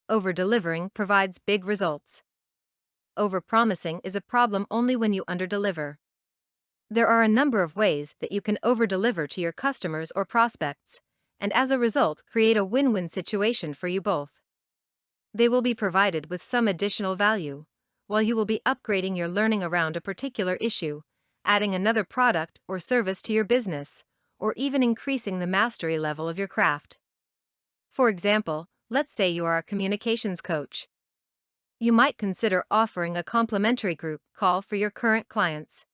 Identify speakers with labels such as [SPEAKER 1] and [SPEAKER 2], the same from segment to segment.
[SPEAKER 1] Over-delivering provides big results. Over-promising is a problem only when you under-deliver. There are a number of ways that you can over-deliver to your customers or prospects, and as a result create a win-win situation for you both. They will be provided with some additional value, while you will be upgrading your learning around a particular issue, adding another product or service to your business, or even increasing the mastery level of your craft. For example, let's say you are a communications coach. You might consider offering a complimentary group call for your current clients.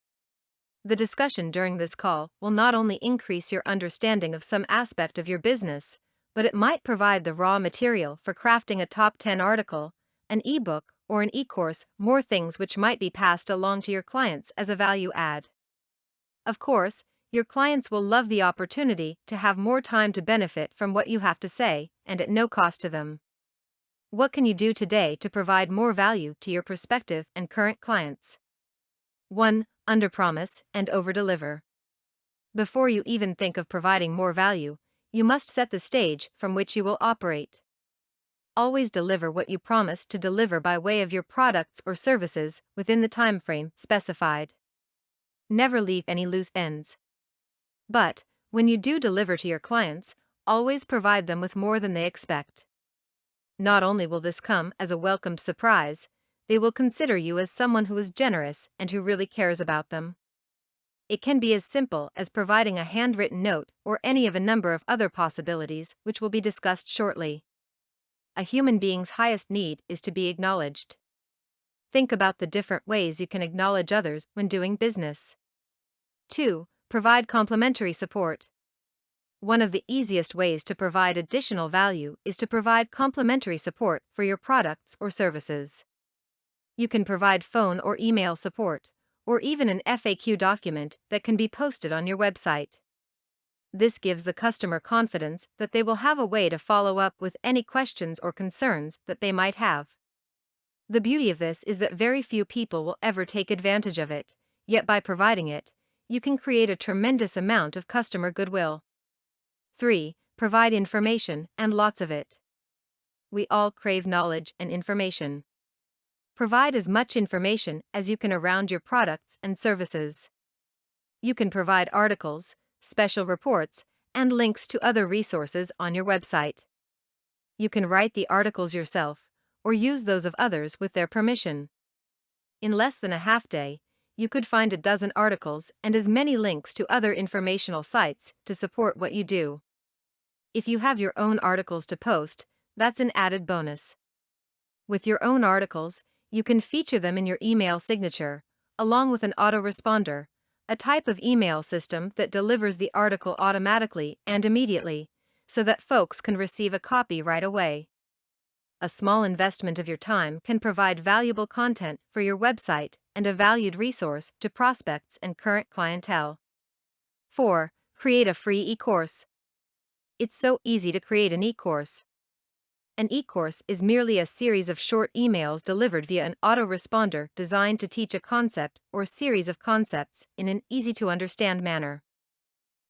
[SPEAKER 1] The discussion during this call will not only increase your understanding of some aspect of your business, but it might provide the raw material for crafting a top 10 article, an ebook, or an e-course, more things which might be passed along to your clients as a value add. Of course, your clients will love the opportunity to have more time to benefit from what you have to say, and at no cost to them. What can you do today to provide more value to your prospective and current clients? 1. Underpromise and overdeliver. Before you even think of providing more value, you must set the stage from which you will operate. Always deliver what you promise to deliver by way of your products or services within the time frame specified. Never leave any loose ends. But, when you do deliver to your clients, always provide them with more than they expect. Not only will this come as a welcomed surprise, they will consider you as someone who is generous and who really cares about them. It can be as simple as providing a handwritten note or any of a number of other possibilities which will be discussed shortly. A human being's highest need is to be acknowledged. Think about the different ways you can acknowledge others when doing business. 2. Provide complimentary support. One of the easiest ways to provide additional value is to provide complimentary support for your products or services. You can provide phone or email support, or even an FAQ document that can be posted on your website. This gives the customer confidence that they will have a way to follow up with any questions or concerns that they might have. The beauty of this is that very few people will ever take advantage of it, yet by providing it, you can create a tremendous amount of customer goodwill. 3. Provide information, and lots of it. We all crave knowledge and information. Provide as much information as you can around your products and services. You can provide articles, special reports, and links to other resources on your website. You can write the articles yourself, or use those of others with their permission. In less than a half day, you could find a dozen articles and as many links to other informational sites to support what you do. If you have your own articles to post, that's an added bonus. With your own articles, you can feature them in your email signature, along with an autoresponder, a type of email system that delivers the article automatically and immediately, so that folks can receive a copy right away. A small investment of your time can provide valuable content for your website and a valued resource to prospects and current clientele. 4. Create a free e-course. It's so easy to create an e-course. An e-course is merely a series of short emails delivered via an autoresponder designed to teach a concept or series of concepts in an easy-to-understand manner.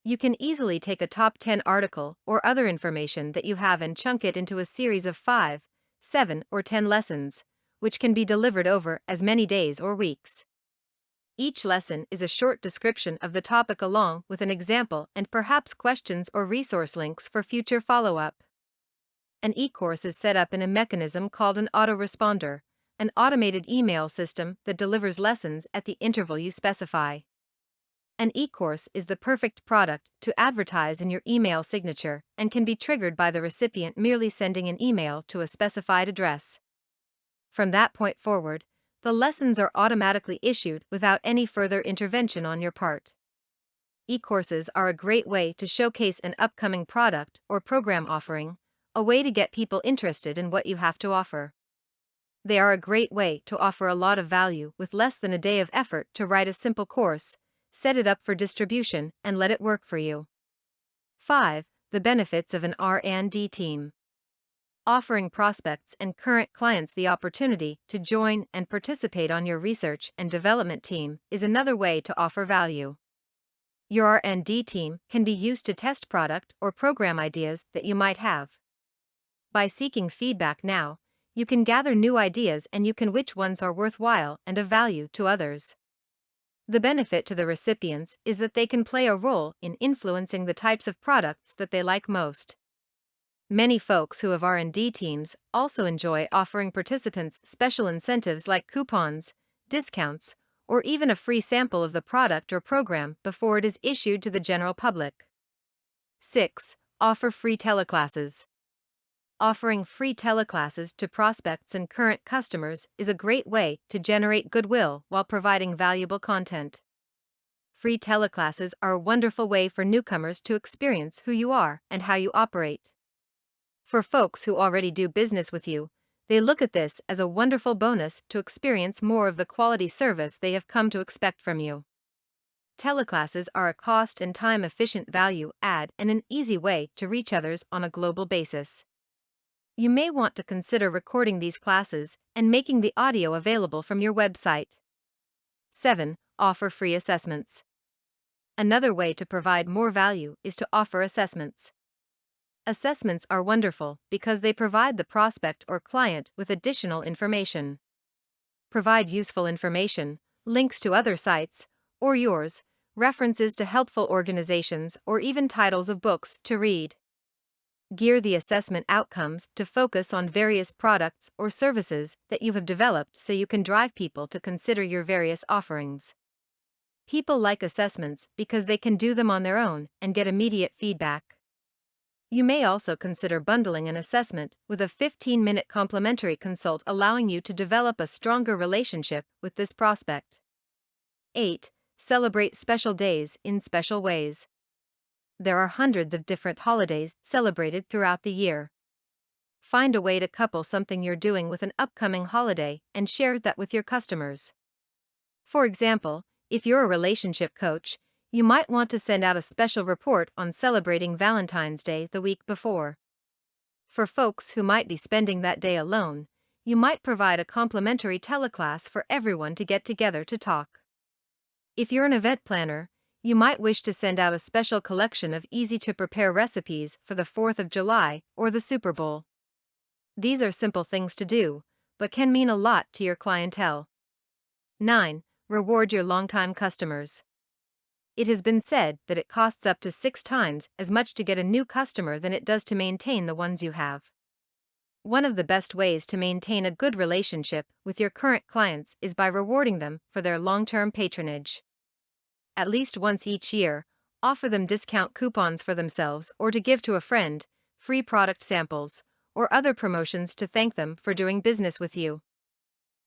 [SPEAKER 1] You can easily take a top 10 article or other information that you have and chunk it into a series of 5, 7, or 10 lessons, which can be delivered over as many days or weeks. Each lesson is a short description of the topic along with an example and perhaps questions or resource links for future follow-up. An e-course is set up in a mechanism called an autoresponder, an automated email system that delivers lessons at the interval you specify. An e-course is the perfect product to advertise in your email signature and can be triggered by the recipient merely sending an email to a specified address. From that point forward, the lessons are automatically issued without any further intervention on your part. E-courses are a great way to showcase an upcoming product or program offering, a way to get people interested in what you have to offer. They are a great way to offer a lot of value with less than a day of effort to write a simple course, set it up for distribution, and let it work for you. 5. The benefits of an R&D team. Offering prospects and current clients the opportunity to join and participate on your research and development team is another way to offer value. Your R&D team can be used to test product or program ideas that you might have. By seeking feedback now, You can gather new ideas and you can which ones are worthwhile and of value to others. The benefit to the recipients is that they can play a role in influencing the types of products that they like most. Many folks who have R&D teams also enjoy offering participants special incentives like coupons, discounts, or even a free sample of the product or program before it is issued to the general public. 6. Offer free teleclasses. Offering free teleclasses to prospects and current customers is a great way to generate goodwill while providing valuable content. Free teleclasses are a wonderful way for newcomers to experience who you are and how you operate. For folks who already do business with you, they look at this as a wonderful bonus to experience more of the quality service they have come to expect from you. Teleclasses are a cost and time-efficient value add and an easy way to reach others on a global basis. You may want to consider recording these classes and making the audio available from your website. 7. Offer free assessments. Another way to provide more value is to offer assessments. Assessments are wonderful because they provide the prospect or client with additional information. Provide useful information, links to other sites, or yours, references to helpful organizations, or even titles of books to read. Gear the assessment outcomes to focus on various products or services that you have developed so you can drive people to consider your various offerings. People like assessments because they can do them on their own and get immediate feedback. You may also consider bundling an assessment with a 15-minute complimentary consult, allowing you to develop a stronger relationship with this prospect. 8. Celebrate special days in special ways. There are hundreds of different holidays celebrated throughout the year. Find a way to couple something you're doing with an upcoming holiday and share that with your customers. For example, if you're a relationship coach, you might want to send out a special report on celebrating Valentine's Day the week before. For folks who might be spending that day alone, you might provide a complimentary teleclass for everyone to get together to talk. If you're an event planner, you might wish to send out a special collection of easy-to-prepare recipes for the 4th of July or the Super Bowl. These are simple things to do, but can mean a lot to your clientele. 9. Reward your longtime customers. It has been said that it costs up to 6 times as much to get a new customer than it does to maintain the ones you have. One of the best ways to maintain a good relationship with your current clients is by rewarding them for their long-term patronage. At least once each year, offer them discount coupons for themselves or to give to a friend, free product samples, or other promotions to thank them for doing business with you.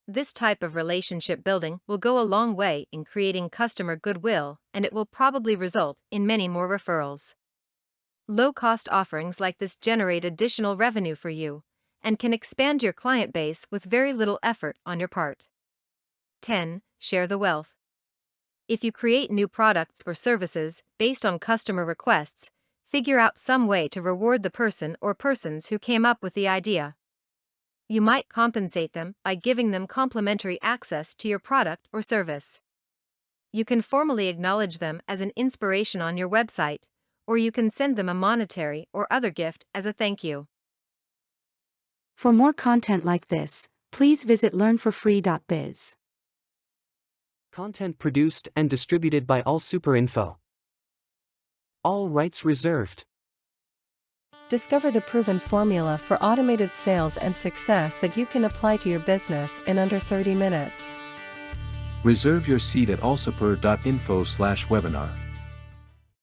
[SPEAKER 1] This type of relationship building will go a long way in creating customer goodwill, and it will probably result in many more referrals. Low-cost offerings like this generate additional revenue for you and can expand your client base with very little effort on your part. 10. Share the wealth. If you create new products or services based on customer requests, figure out some way to reward the person or persons who came up with the idea. You might compensate them by giving them complimentary access to your product or service. You can formally acknowledge them as an inspiration on your website, or you can send them a monetary or other gift as a thank you.
[SPEAKER 2] For more content like this, please visit learnforfree.biz.
[SPEAKER 3] Content produced and distributed by AllSuperInfo. All rights reserved.
[SPEAKER 4] Discover the proven formula for automated sales and success that you can apply to your business in under 30 minutes.
[SPEAKER 5] Reserve your seat at allsuper.info/webinar.